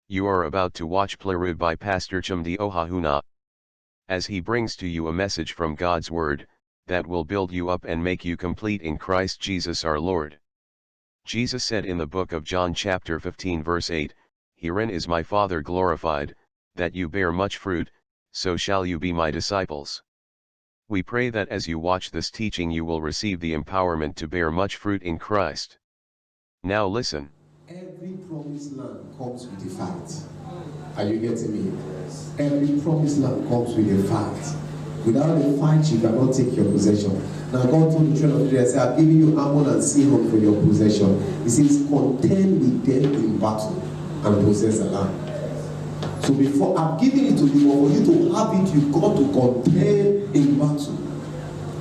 You are about to watch Plerud by Pastor Chumdi Ohahuna. As he brings to you a message from God's Word, that will build you up and make you complete in Christ Jesus our Lord. Jesus said in the book of John chapter 15 verse 8, "Herein is my Father glorified, that you bear much fruit, so shall you be my disciples." We pray that as you watch this teaching you will receive the empowerment to bear much fruit in Christ. Now listen. Every promised land comes with a fight. Are you getting me? Every promised land comes with a fight. Without a fight, you cannot take your possession. Now God told the children of Israel, say, "I've given you Ammon and Sihon for your possession." He says, "Contend with them in battle and possess the land." So before I've given it to you, but for you to have it, you've got to contend in battle.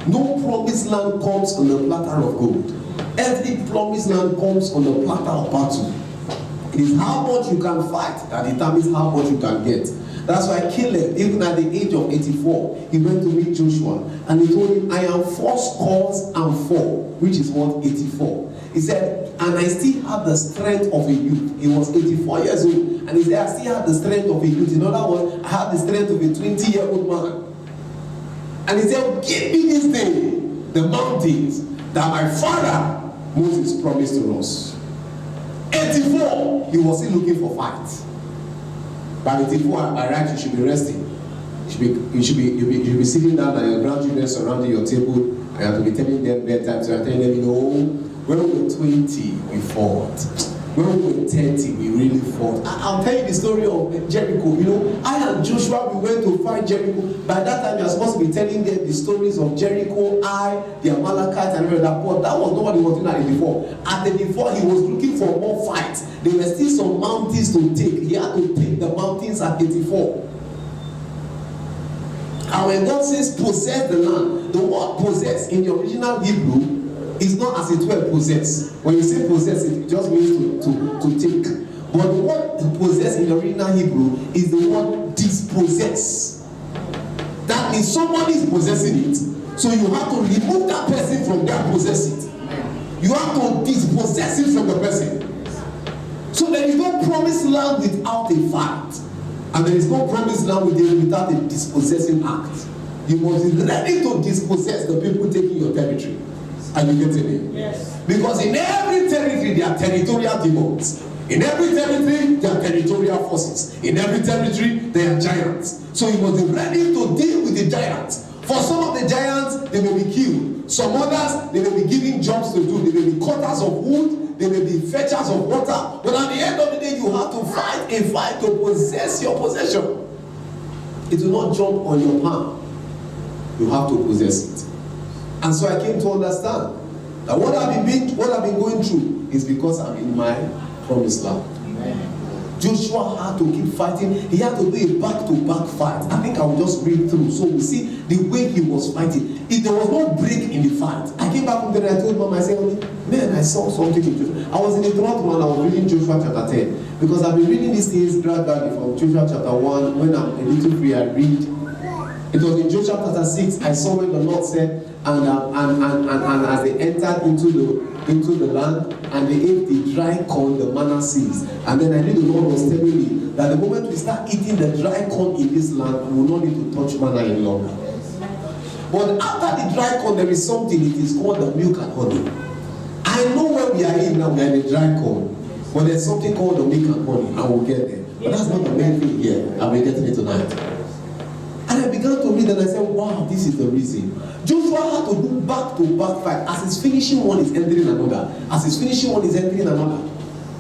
No promised land comes on a platter of gold. Every promised land comes on a platter of battle. It is how much you can fight that determines how much you can get. That's why Caleb, even at the age of 84, he went to meet Joshua and he told him, "I am 4 and 4, which is what? 84. He said, "And I still have the strength of a youth." He was 84 years old. And he said, "I still have the strength of a youth." In other words, I have the strength of a 20-year-old man. And he said, "Give me this thing, the mountains that my father Moses promised to us." 84, he was still looking for fight. By 84, by right, you should be resting. You should be sitting down and your grandchildren surrounding your table, and you have to be telling them bedtime. So you're telling them, when we were 20, we fought. When we were 30, we really fought. I'll tell you the story of Jericho. I and Joshua, we went to fight Jericho. By that time, you're supposed to be telling them the stories of Jericho, the Amalekites, and that. But that was not what he was doing at 84. At 84, he was looking for more fights. There were still some mountains to take. He had to take the mountains at 84. And when God says possess the land, the word possess in the original Hebrew is not as it were possess. When you say possess, it just means to take. But the word possess in the original Hebrew is the word dispossess. That means somebody is possessing it. So you have to remove that person from their possess it. You have to dispossess it from the person. So there is no promised land without a fight. And there is no promised land without a dispossessing act. You must be ready to dispossess the people taking your territory. Are you getting it? Yes. Because in every territory there are territorial demons. In every territory there are territorial forces. In every territory there are giants. So you must be ready to deal with the giants. For some of the giants, they may be killed. Some others, they may be given jobs to do. They may be cutters of wood. They may be fetchers of water. But at the end of the day, you have to fight a fight to possess your possession. It will not jump on your palm. You have to possess it. And so I came to understand that what I've been going through is because I'm in my promised land. Amen. Joshua had to keep fighting. He had to do a back-to-back fight. I think I'll just read through so we see the way he was fighting. If there was no break in the fight, I came back from there and I told Mom, I said, "Man, I saw something in Joshua." I was in the throne and I was reading Joshua chapter 10 because I've been reading these things gradually from Joshua chapter 1. When I'm a little free, I read. It was in Joshua chapter 6. I saw when the Lord said, and as they entered into the land and they ate the dry corn, the manna ceased. And then I knew the Lord was telling me that the moment we start eating the dry corn in this land, we will not need to touch manna any longer. But after the dry corn, there is something. It is called the milk and honey. I know where we are in now. We are in the dry corn, but there's something called the milk and honey, and we'll get there. But that's not the main thing here, and we're getting it tonight. And I began to read and I said, wow, this is the reason. Joshua had to do back-to-back fight. As he's finishing one, he's entering another. As he's finishing one, he's entering another.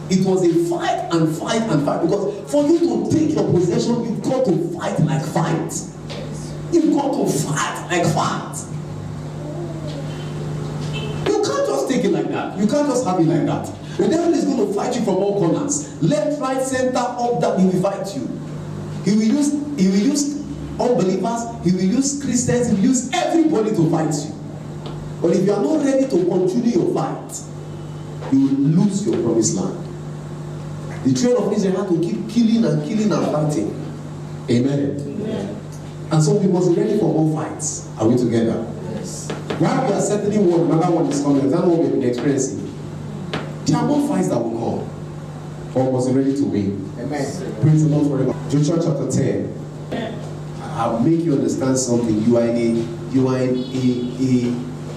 It was a fight and fight and fight. Because for you to take your possession, you've got to fight like fight. You've got to fight like fight. You can't just take it like that. You can't just have it like that. The devil is going to fight you from all corners. Left, right, center, up, down, he will fight you. He will use unbelievers, he will use Christians, he will use everybody to fight you. But if you are not ready to continue your fight, you will lose your promised land. The children of Israel had to keep killing and fighting. Amen. Amen. And so we must be ready for all fights. Are we together? Yes. While we are settling one, another one is coming. That's what we've been experiencing. There are more fights that will come. But we must be ready to win. Amen. Praise the Lord forever. Joshua chapter 10. I'll make you understand something. You are in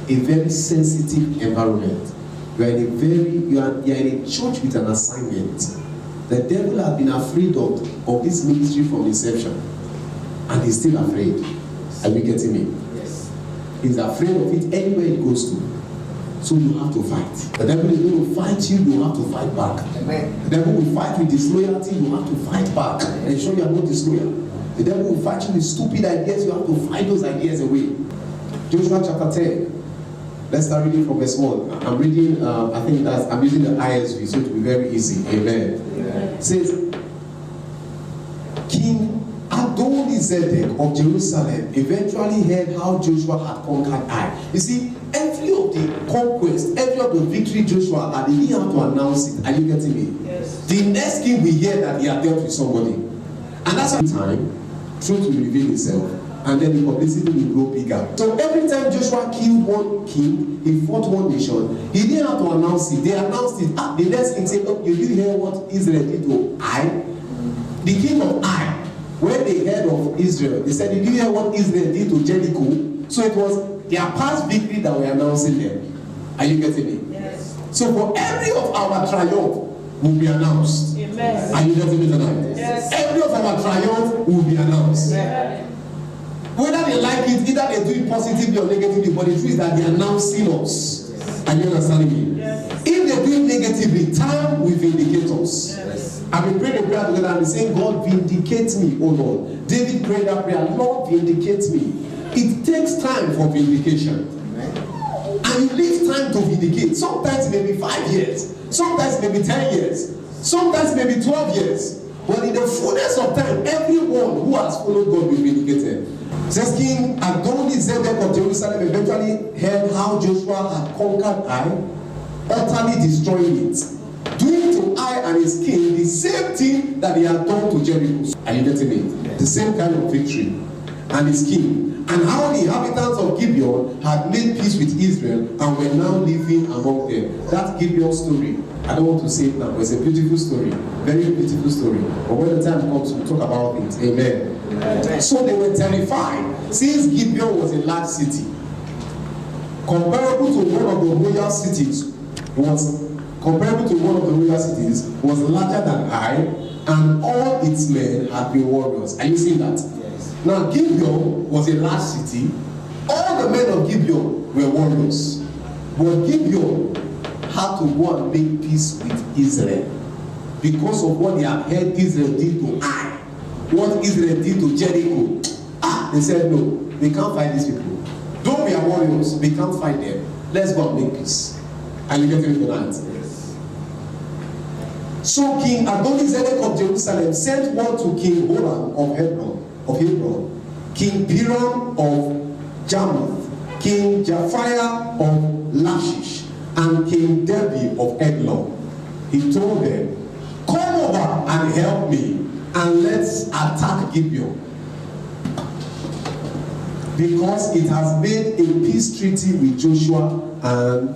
a very sensitive environment. You are in a church with an assignment. The devil has been afraid of this ministry from inception, and he's still afraid. Are you getting me? Yes. He's afraid of it anywhere it goes to. So you have to fight. The devil is going to fight you, you have to fight back. Amen. The devil will fight with disloyalty, you have to fight back. And show you are not disloyal. The devil will fight you with stupid ideas, you have to fight those ideas away. Joshua chapter 10. Let's start reading from verse 1. I'm reading, I'm using the ISV, so it will be very easy. Amen. It says, King Adoni-Zedek of Jerusalem eventually heard how Joshua had conquered Ai. You see, every of the conquest, every of the victory Joshua had, he didn't have to announce it. Are you getting me? Yes. The next king we hear that he had dealt with somebody. And that's the time, truth will reveal itself. And then the publicity will grow bigger. So every time Joshua killed one king, he fought one nation, he didn't have to announce it. They announced it. The next king said, oh, you did hear what Israel did to Ai? The king of Ai, when they heard of Israel, they said, did you hear what Israel did to Jericho? So it was their past victory that we're announcing them. Are you getting me? Yes. So for every of our triumph will be announced. Amen. Are you getting me tonight? Yes. Every of our triumph will be announced. Amen. Whether they like it, either they do it positively or negatively, but the truth is that they are announcing us. Yes. Are you understanding me? Yes. If they do it negatively, time will vindicate us. Yes. I've been praying a prayer together and been saying, God, vindicate me, oh Lord. David prayed that prayer, Lord, vindicate me. It takes time for vindication. Amen. And you leave time to vindicate. Sometimes it may be 5 years. Sometimes it may be 10 years. Sometimes it may be 12 years. But in the fullness of time, everyone who has followed God will be vindicated. Says King Adoni-Zedek of Jerusalem eventually heard how Joshua had conquered Ai, utterly destroying it, doing to Ai and his king the same thing that he had done to Jericho. Are you getting it? The same kind of victory. And his king. And how the inhabitants of Gibeon had made peace with Israel and were now living among them. That Gibeon story, I don't want to say it now, but it's a beautiful story. Very beautiful story. But when the time comes, we'll talk about it. Amen. Amen. So they were terrified, since Gibeon was a large city, comparable to one of the royal cities, was larger than Ai, and all its men had been warriors. Are you seeing that? Yes. Now Gibeon was a large city. All the men of Gibeon were warriors, but Gibeon had to go and make peace with Israel because of what they had heard Israel did to Ai. What Israel did to Jericho. They said, no, we can't fight these people. Though we are warriors, we can't fight them. Let's go and make peace. And you get it tonight. Yes. So King Adoni-Zedek of Jerusalem sent word to King Horam of Hebron, King Piram of Jarmuth, King Japhia of Lachish, and King Debi of Eglon. He told them, come over and help me, and let's attack Gibeon, because it has made a peace treaty with Joshua and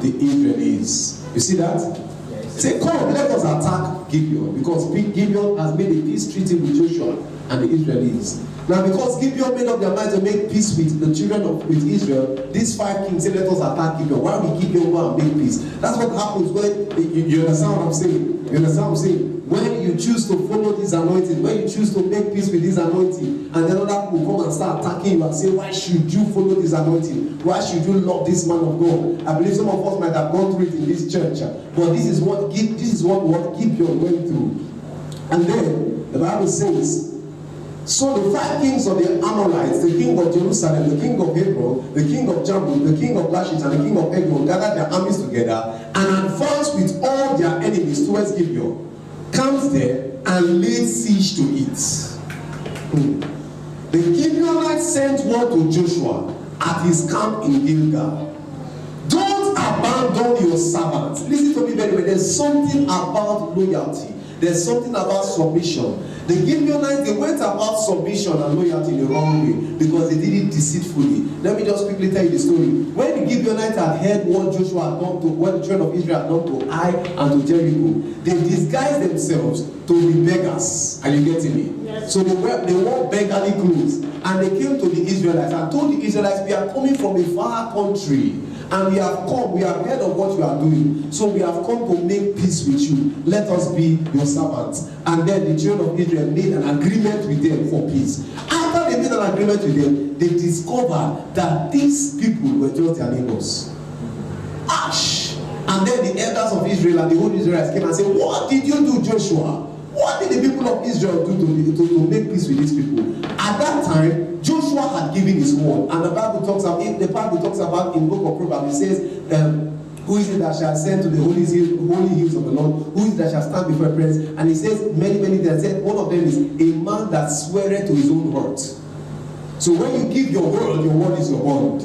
the Israelites. You see that? Yes. Say, come, let us attack Gibeon, because Gibeon has made a peace treaty with Joshua and the Israelites. Now, because Gibeon made up their mind to make peace with the children with Israel, these 5 kings say, let us attack Gibeon. Why will Gibeon go and make peace? That's what happens when you understand what I'm saying. You understand what I'm saying? When you choose to follow this anointing, when you choose to make peace with this anointing, and then other people come and start attacking you and say, why should you follow this anointing? Why should you love this man of God? I believe some of us might have gone through it in this church, but this is what Gibeon went through. And then the Bible says, so the 5 kings of the Amorites, the king of Jerusalem, the king of Hebron, the king of Jarmuth, the king of Lachish, and the king of Eglon gathered their armies together and advanced with all their enemies towards Gibeon, camped there, and laid siege to it. The Gibeonites sent word to Joshua at his camp in Gilgal. Don't abandon your servants. Listen to me very well. There's something about loyalty. There's something about submission. The Gibeonites, they went about submission and loyalty in the wrong way because they did it deceitfully. Let me just quickly tell you the story. When the Gibeonites had heard what Joshua had done to, what the children of Israel had done to Ai and to Jericho, they disguised themselves to be beggars. Are you getting me? Yes. So they wore beggarly clothes, and they came to the Israelites and told the Israelites, we are coming from a far country, and we have heard of what you are doing, so we have come to make peace with you. Let us be your servants. And then the children of Israel made an agreement with them for peace. After they made an agreement with them, they discovered that these people were just their neighbors. Ash! And then the elders of Israel and the whole Israelites came and said, what did you do, Joshua? What did the people of Israel do to make peace with these people? At that time, Joshua had given his word, and the Bible talks about in the book of Proverbs, it says, who is it that shall ascend to the holy hills of the Lord? Who is it that shall stand before a prince? And he says many things. Said one of them is a man that sweareth to his own hurt. So when you give your word is your bond.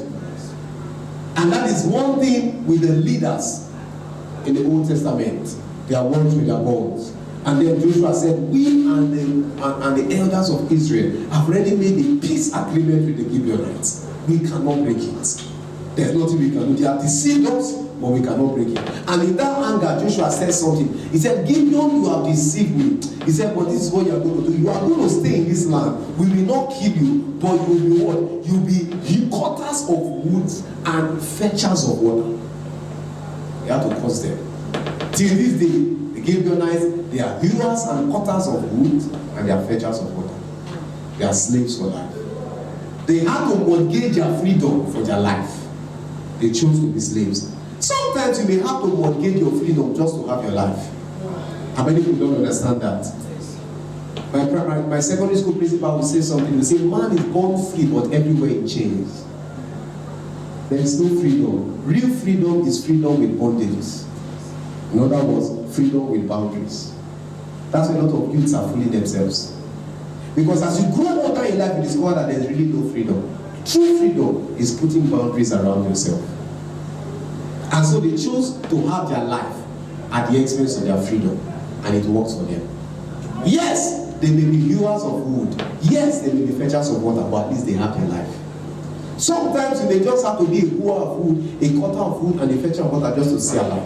And that is one thing with the leaders in the Old Testament. Their words with their bonds. And then Joshua said, we and the elders of Israel have already made a peace agreement with the Gibeonites. We cannot break it. There's nothing we can do. They have deceived us, but we cannot break it. And in that anger, Joshua said something. He said, Gibeon, you have deceived me. He said, but this is what you are going to do. You are going to stay in this land. We will not kill you, but you will be what? You will be cutters of wood and fetchers of water. You have to curse them. Till this day, the Gibeonites, they are hewers and cutters of wood, and they are fetchers of water. They are slaves for life. They had to mortgage their freedom for their life. They chose to be slaves. Sometimes you may have to mortgage your freedom just to have your life. How many people don't understand that? My secondary school principal will say something. He will say, man is born free, but everywhere in chains. There is no freedom. Real freedom is freedom with bondages. In other words, freedom with boundaries. That's why a lot of youths are fooling themselves. Because as you grow older in life, you discover that there is really no freedom. True freedom is putting boundaries around yourself. And so they chose to have their life at the expense of their freedom. And it works for them. Yes, they may be hewers of wood. Yes, they may be fetchers of water, but at least they have their life. Sometimes you may just have to be a hewer of wood, a cutter of wood, and a fetcher of water just to stay alive.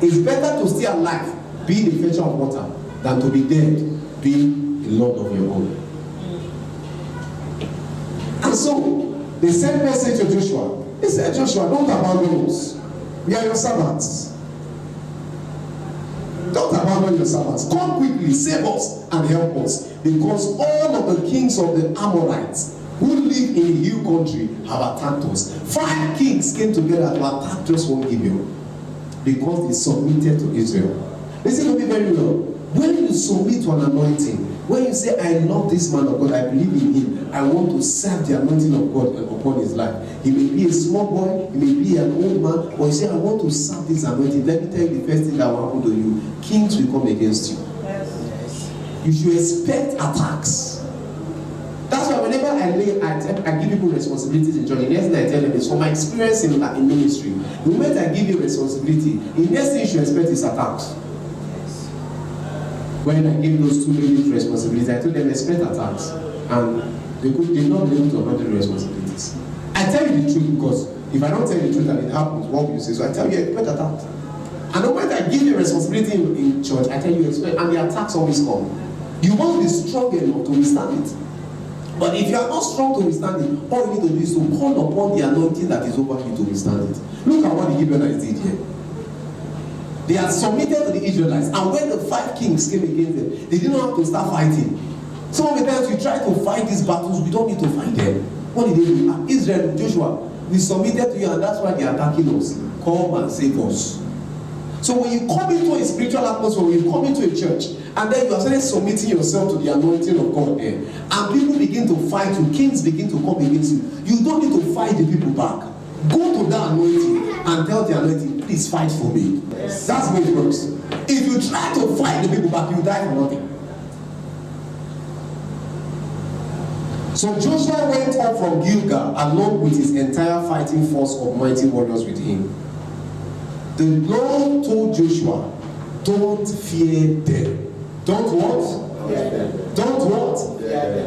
It's better to stay alive being a fetcher of water than to be dead being a lord of your own. And so they sent message to Joshua. They said, Joshua, don't abandon us. We are your servants. Don't abandon your servants. Come quickly, save us and help us. Because all of the kings of the Amorites who live in the hill country have attacked us. 5 kings came together to attack just one Gibeon. Because they submitted to Israel. Listen to me very well. When you submit to an anointing, when you say, I love this man of God, I believe in him, I want to serve the anointing of God upon his life. He may be a small boy, he may be an old man, but you say, I want to serve this anointing. Let me tell you the first thing that will happen to you. Kings will come against you. Yes. You should expect attacks. That's why whenever I give people responsibilities in church, the next thing I tell them is, from my experience in ministry, the moment I give you responsibility, the next thing you should expect is attacks. When I gave those 2 ladies responsibilities, I told them expect attacks, and they did not be able to handle the responsibilities. I tell you the truth, because if I don't tell you the truth and it happens, what will you say? So I tell you expect attacks. And the moment I give you responsibility in church, I tell you expect, and the attacks always come. You must be strong enough to withstand it. But if you are not strong to withstand it, all you need to do is to call upon the anointing that is over you to withstand it. Look at what the Gibeonites did here. They had submitted to the Israelites, and when the 5 kings came against them, they didn't have to start fighting. Some of the times we try to fight these battles, we don't need to fight them. What did they do? Israel, Joshua, we submitted to you, and that's why they are attacking us. Come and save us. So when you come into a spiritual atmosphere, when you come into a church, and then you are suddenly submitting yourself to the anointing of God there, and people begin to fight you, kings begin to come against you, you don't need to fight the people back. Go to that anointing and tell the anointing, please fight for me. Yes. That's the way it works. If you try to fight the people back, you die for nothing. So Joshua went up from Gilgal along with his entire fighting force of mighty warriors with him. The Lord told Joshua, don't fear them. Don't what? Don't what?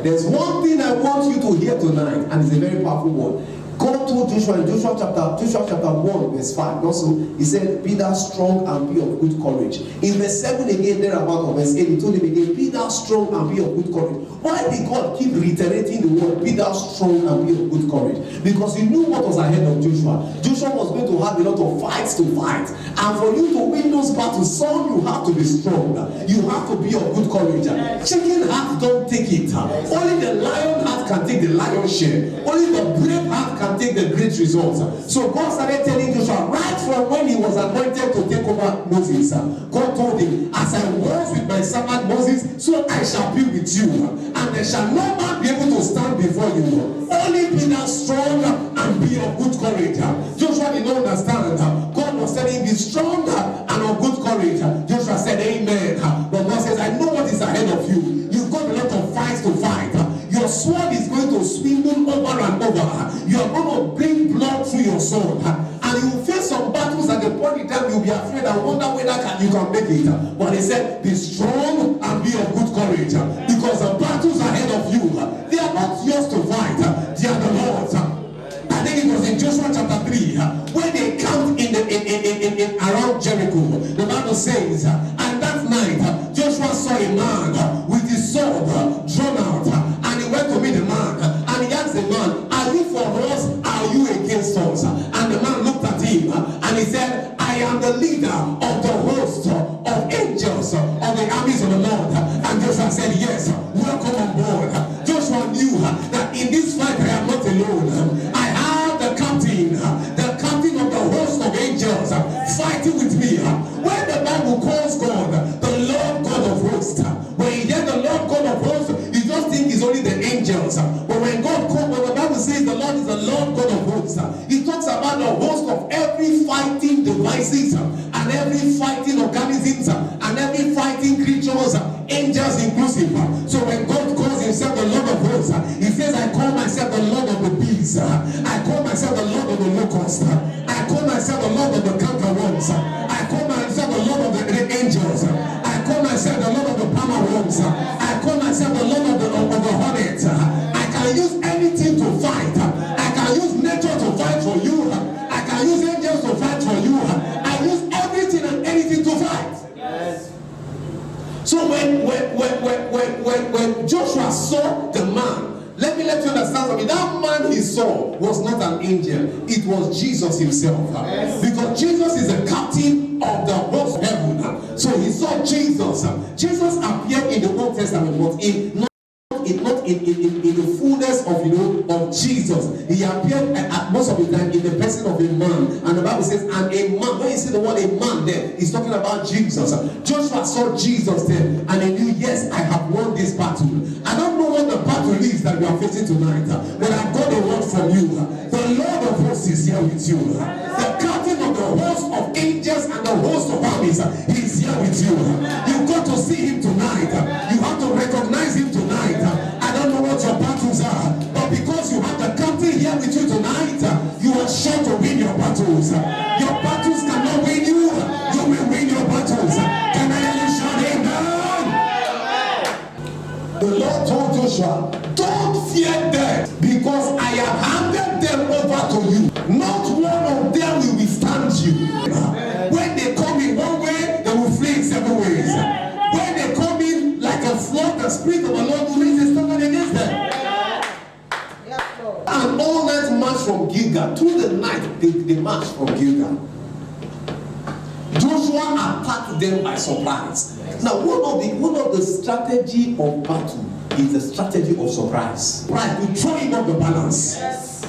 There's one thing I want you to hear tonight, and it's a very powerful one. God told Joshua in Joshua chapter 1 verse 5 also, he said, be thou strong and be of good courage. In verse 7 again, thereabout of verse 8, he told him again, be thou strong and be of good courage. Why did God keep reiterating the word, be thou strong and be of good courage? Because he knew what was ahead of Joshua. Joshua was going to have a lot of fights to fight. And for you to win those battles, son, you have to be strong. You have to be of good courage. Chicken heart don't take it. Only the lion heart can take the lion's share. Only the brave heart can take the great results. So God started telling Joshua right from when he was anointed to take over Moses. God told him, as I was with my servant Moses, so I shall be with you. And there shall no man be able to stand before you. Only be thou strong and be of good courage. Joshua did not understand. God was telling him, be strong and of good courage. Joshua said, amen. But God says, I know what is ahead of you. You've got a lot of fights to fight. Your sword is going to swindle over and over. You are going to bring blood through your sword. And you will face some battles at the point in time you'll be afraid and wonder whether you can make it. But he said, be strong and be of good courage. Because the battles ahead of you, they are not yours to fight. They are the Lord's. I think it was in Joshua chapter 3, when they camped in around Jericho. The Bible says, and that night, Joshua saw a man with his sword drawn out. And he went to meet the man. And he asked the man, are you for us? Are you against us? And the man looked at him and he said, I am the leader of the host of angels of the armies of the Lord. And Joshua said, yes, welcome on board. Joshua knew that in this fight I am not alone. I have the captain of the host of angels fighting with me. When the Bible calls God the Lord God of hosts, when you hear the Lord God of hosts, you just think it's only the angels. But when the Bible says the Lord is the Lord God of hosts, it talks about the host of every fighting devices and every fighting organisms and every fighting creatures, angels inclusive. So when God calls himself the Lord of hosts, he says, I call myself the Lord of the beasts. I call myself the Lord of the locusts. I call myself the Lord of the cankerworms. I call myself the Lord of the angels. I call myself the Lord of the palmer worms. I call myself the Lord of the hornets. I can use anything to fight. I can use nature to fight for you. I can use angels to fight for you. I use everything and anything to fight. Yes. So when Joshua saw the man, let me let you understand something. That man he saw was not an angel. It was Jesus himself. Yes. Because Jesus is the captain of the host of heaven. So he saw Jesus. Jesus appeared in the Old Testament, but not in the fullness of Jesus. He appeared at most of the time in the person of a man. And the Bible says, and a man, when you see the word a man there, he's talking about Jesus. Joshua saw Jesus there, and he knew, yes, I have won this battle. I don't know what the battle is that we are facing tonight, but I've got a word from you. The Lord of hosts is here with you. The captain of the host of angels and the host of armies is here with you. You've got to see him tonight. You have to recognize him tonight. I don't know what your battles are, but because you have the captain here with you tonight, you are sure to win your battles. Your battles cannot win you. You will win your battles. Can I hear you shout amen? The Lord told Joshua, don't fear them, because I have handed them over to you. Not one of them will withstand you. When they come in one way, they will flee in 7 ways. When they come in like a flood, the Spirit of the Lord will raise a standard against them. And all night march from Gilgal. Through the night, they marched from Gilgal. Joshua attacked them by surprise. Now, one of the strategy of battle is the strategy of surprise. Right, we throw him off the balance. Yes.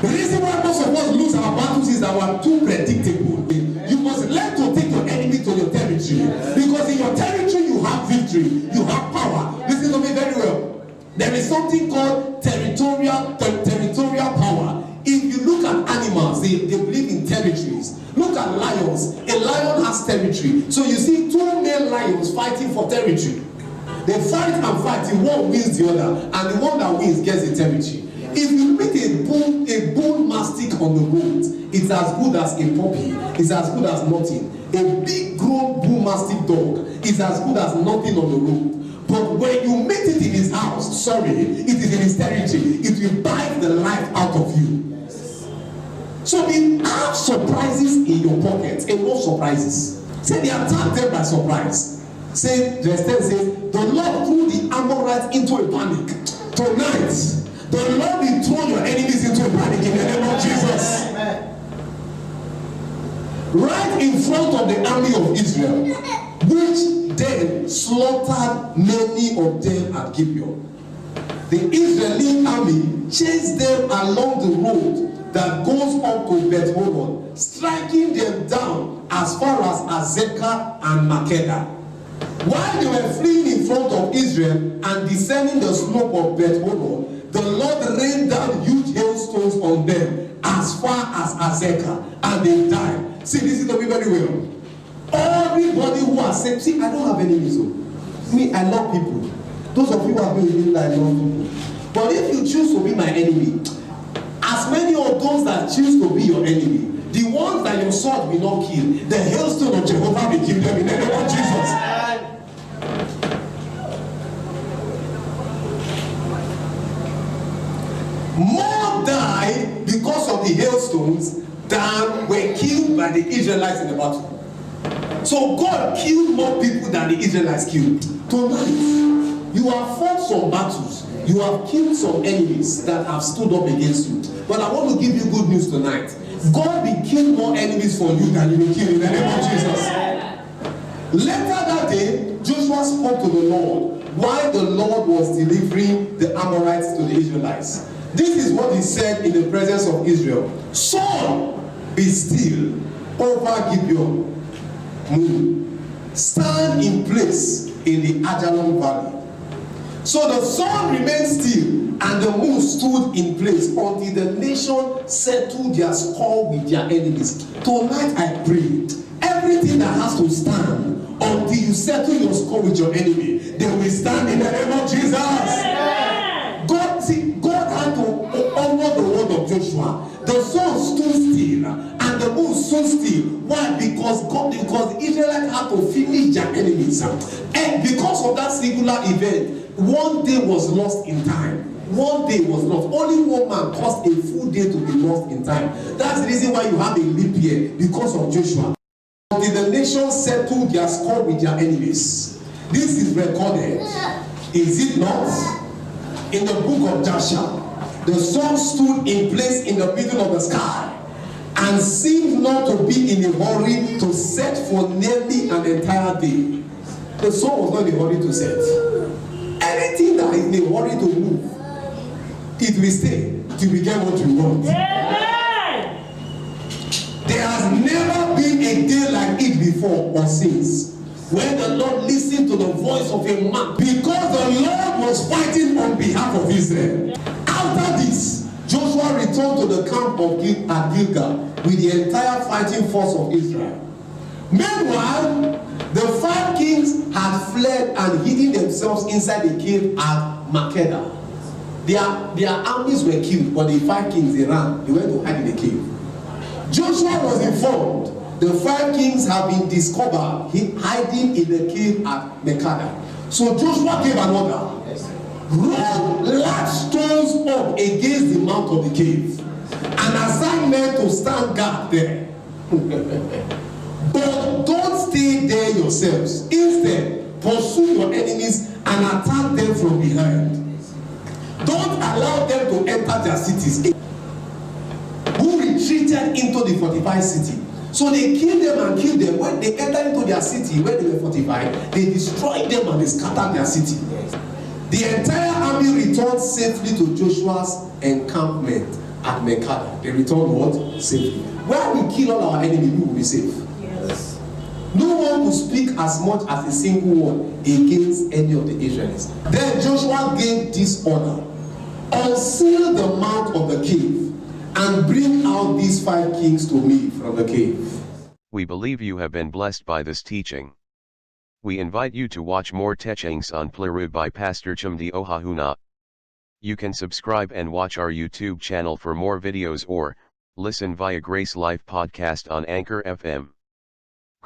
The reason why most of us lose our battles is that we are too predictable. You must learn to take your enemy to your territory. Because in your territory you have victory, you have power. Listen to me very well. There is something called territorial power. If you look at animals, they believe in territories. Look at lions. A lion has territory. So you see 2 male lions fighting for territory. They fight and fight. The one wins the other, and the one that wins gets the territory. If you meet a bull mastiff on the road, it's as good as a puppy. It's as good as nothing. A big grown bull mastiff dog is as good as nothing on the road. But when you meet it in his house, it is in his territory, it will bite the life out of you. So we have surprises in your pocket, and no surprises. Say they attacked them by surprise. Say, verse 10 says, the Lord threw the Amorites into a panic. Tonight, the Lord will throw your enemies into a panic in the name of Jesus. Right in front of the army of Israel, which then slaughtered many of them at Gibeon. The Israeli army chased them along the road that goes up to Beth-horon, striking them down as far as Azekah and Makkedah. While they were fleeing in front of Israel and descending the slope of Beth-horon, the Lord rained down huge hailstones on them as far as Azekah, and they died. See, this is to me very well. Everybody who has said, see, I don't have enemies. Me, I love people. Those of you who have been with me, I love people. But if you choose to be my enemy, as many of those that choose to be your enemy, the ones that your sword will not kill, the hailstone of Jehovah will kill them in the name of Jesus. More died because of the hailstones than were killed by the Israelites in the battle. So God killed more people than the Israelites killed. Tonight, you have fought some battles. You have killed some enemies that have stood up against you. But I want to give you good news tonight. God will kill more enemies for you than you will kill in the name of Jesus. Later that day, Joshua spoke to the Lord while the Lord was delivering the Amorites to the Israelites. This is what he said in the presence of Israel. Sun, be still over Gibeon. Moon, stand in place in the Ajalon Valley. So the sun remained still and the moon stood in place until the nation settled their score with their enemies. Tonight I pray, everything that has to stand until you settle your score with your enemy, they will stand in the name of Jesus. God had to honor the word of Joshua. The sun stood still and the moon stood still. Why? Because the Israelites had to finish their enemies. And because of that singular event, one day was lost in time. One day was lost. Only one man caused a full day to be lost in time. That's the reason why you have a leap year, because of Joshua. Until the nation settled their score with their enemies. This is recorded. Is it not? In the book of Joshua, the sun stood in place in the middle of the sky and seemed not to be in a hurry to set for nearly an entire day. The sun was not in a hurry to set. Anything that is in a hurry to move, it will stay till we get what we want. There has never been a day like it before or since, when the Lord listened to the voice of a man, because the Lord was fighting on behalf of Israel. After this, Joshua returned to the camp of at Gilgal with the entire fighting force of Israel. Meanwhile, the 5 kings had fled and hidden themselves inside the cave at Makkedah. Their armies were killed, but the 5 kings, they ran. They went to hide in the cave. Joshua was informed the 5 kings have been discovered hiding in the cave at Makkedah. So Joshua gave an order. Roll large stones up against the mouth of the cave and assign men to stand guard there. But don't stay there yourselves. Instead, pursue your enemies and attack them from behind. Don't allow them to enter their cities. Who retreated into the fortified city. So they killed them and killed them. When they entered into their city, where they were fortified, they destroyed them and they scattered their city. The entire army returned safely to Joshua's encampment at Makkedah. They returned what? Safely. When we kill all our enemies, we will be safe. Yes. No one will speak as much as a single word against any of the Israelites. Then Joshua gave this order: unseal the mouth of the cave and bring out these 5 kings to me from the cave. We believe you have been blessed by this teaching. We invite you to watch more teachings on Plerud by Pastor Chumdi Ohahuna. You can subscribe and watch our YouTube channel for more videos or listen via Grace Life podcast on Anchor FM.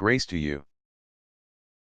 Grace to you.